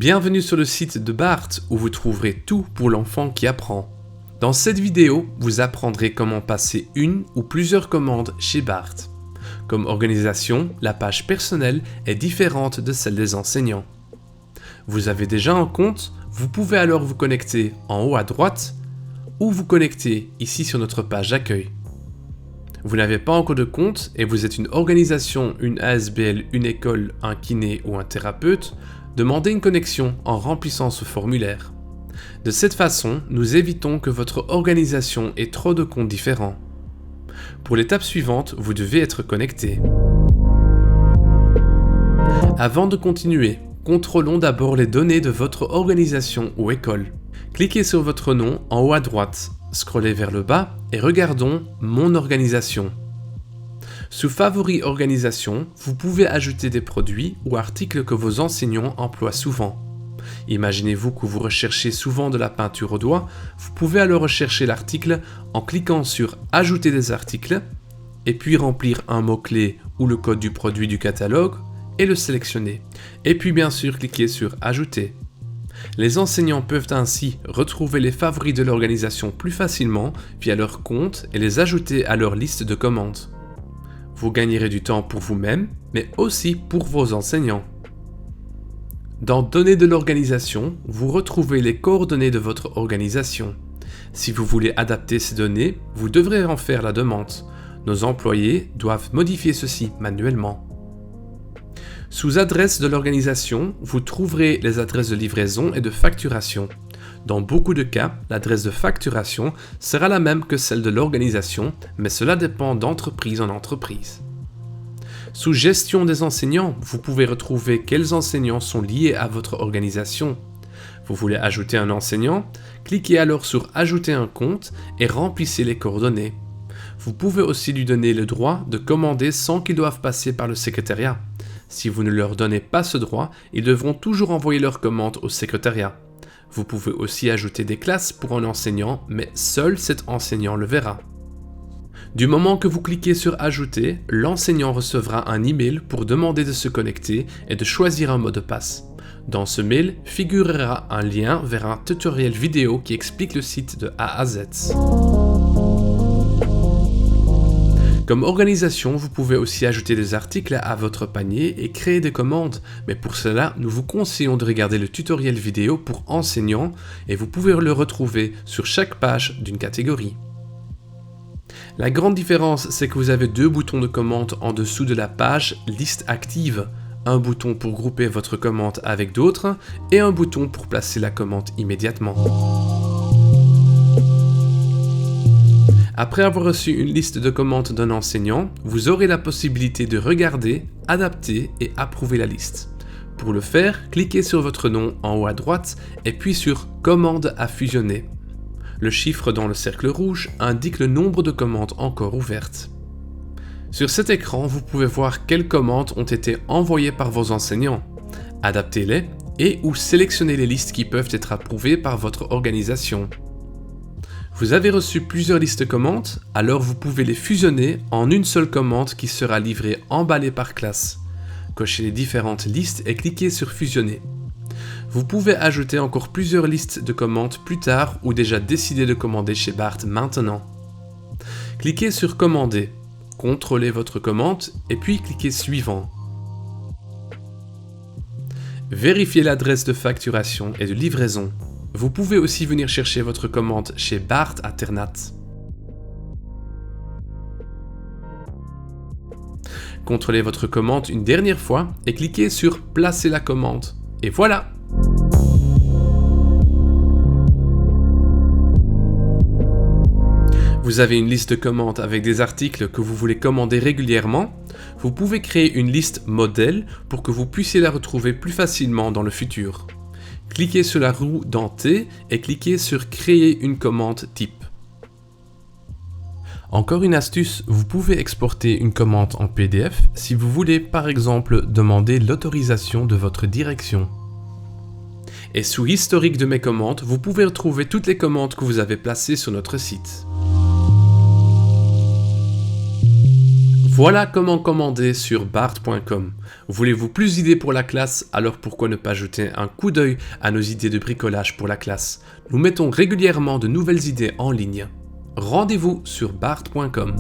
Bienvenue sur le site de Bart où vous trouverez tout pour l'enfant qui apprend. Dans cette vidéo, vous apprendrez comment passer une ou plusieurs commandes chez Bart. Comme organisation, la page personnelle est différente de celle des enseignants. Vous avez déjà un compte, vous pouvez alors vous connecter en haut à droite ou vous connecter ici sur notre page d'accueil. Vous n'avez pas encore de compte et vous êtes une organisation, une ASBL, une école, un kiné ou un thérapeute, demandez une connexion en remplissant ce formulaire. De cette façon, nous évitons que votre organisation ait trop de comptes différents. Pour l'étape suivante, vous devez être connecté. Avant de continuer, contrôlons d'abord les données de votre organisation ou école. Cliquez sur votre nom en haut à droite, scrollez vers le bas et regardons « Mon organisation ». Sous Favoris organisation, vous pouvez ajouter des produits ou articles que vos enseignants emploient souvent. Imaginez-vous que vous recherchez souvent de la peinture au doigt, vous pouvez alors rechercher l'article en cliquant sur « Ajouter des articles » et puis remplir un mot-clé ou le code du produit du catalogue et le sélectionner. Et puis bien sûr cliquer sur « Ajouter ». Les enseignants peuvent ainsi retrouver les favoris de l'organisation plus facilement via leur compte et les ajouter à leur liste de commandes. Vous gagnerez du temps pour vous-même, mais aussi pour vos enseignants. Dans Données de l'organisation, vous retrouvez les coordonnées de votre organisation. Si vous voulez adapter ces données, vous devrez en faire la demande. Nos employés doivent modifier ceci manuellement. Sous Adresse de l'organisation, vous trouverez les adresses de livraison et de facturation. Dans beaucoup de cas, l'adresse de facturation sera la même que celle de l'organisation, mais cela dépend d'entreprise en entreprise. Sous Gestion des enseignants, vous pouvez retrouver quels enseignants sont liés à votre organisation. Vous voulez ajouter un enseignant? Cliquez alors sur Ajouter un compte et remplissez les coordonnées. Vous pouvez aussi lui donner le droit de commander sans qu'ils doivent passer par le secrétariat. Si vous ne leur donnez pas ce droit, ils devront toujours envoyer leur commande au secrétariat. Vous pouvez aussi ajouter des classes pour un enseignant, mais seul cet enseignant le verra. Du moment que vous cliquez sur Ajouter, l'enseignant recevra un email pour demander de se connecter et de choisir un mot de passe. Dans ce mail figurera un lien vers un tutoriel vidéo qui explique le site de A à Z. Comme organisation, vous pouvez aussi ajouter des articles à votre panier et créer des commandes, mais pour cela, nous vous conseillons de regarder le tutoriel vidéo pour enseignants et vous pouvez le retrouver sur chaque page d'une catégorie. La grande différence, c'est que vous avez deux boutons de commande en dessous de la page Liste active, un bouton pour grouper votre commande avec d'autres et un bouton pour placer la commande immédiatement. Après avoir reçu une liste de commandes d'un enseignant, vous aurez la possibilité de regarder, adapter et approuver la liste. Pour le faire, cliquez sur votre nom en haut à droite et puis sur « Commande à fusionner ». Le chiffre dans le cercle rouge indique le nombre de commandes encore ouvertes. Sur cet écran, vous pouvez voir quelles commandes ont été envoyées par vos enseignants. Adaptez-les et ou sélectionnez les listes qui peuvent être approuvées par votre organisation. Vous avez reçu plusieurs listes commandes, alors vous pouvez les fusionner en une seule commande qui sera livrée emballée par classe. Cochez les différentes listes et cliquez sur Fusionner. Vous pouvez ajouter encore plusieurs listes de commandes plus tard ou déjà décider de commander chez Bart maintenant. Cliquez sur Commander, contrôlez votre commande et puis cliquez Suivant. Vérifiez l'adresse de facturation et de livraison. Vous pouvez aussi venir chercher votre commande chez Bart à Ternat. Contrôlez votre commande une dernière fois et cliquez sur Placer la commande. Et voilà! Vous avez une liste de commandes avec des articles que vous voulez commander régulièrement. Vous pouvez créer une liste modèle pour que vous puissiez la retrouver plus facilement dans le futur. Cliquez sur la roue dentée et cliquez sur Créer une commande type. Encore une astuce, vous pouvez exporter une commande en PDF si vous voulez par exemple demander l'autorisation de votre direction. Et sous Historique de mes commandes, vous pouvez retrouver toutes les commandes que vous avez placées sur notre site. Voilà comment commander sur bard.com. Voulez-vous plus d'idées pour la classe? Alors pourquoi ne pas jeter un coup d'œil à nos idées de bricolage pour la classe? Nous mettons régulièrement de nouvelles idées en ligne. Rendez-vous sur bard.com.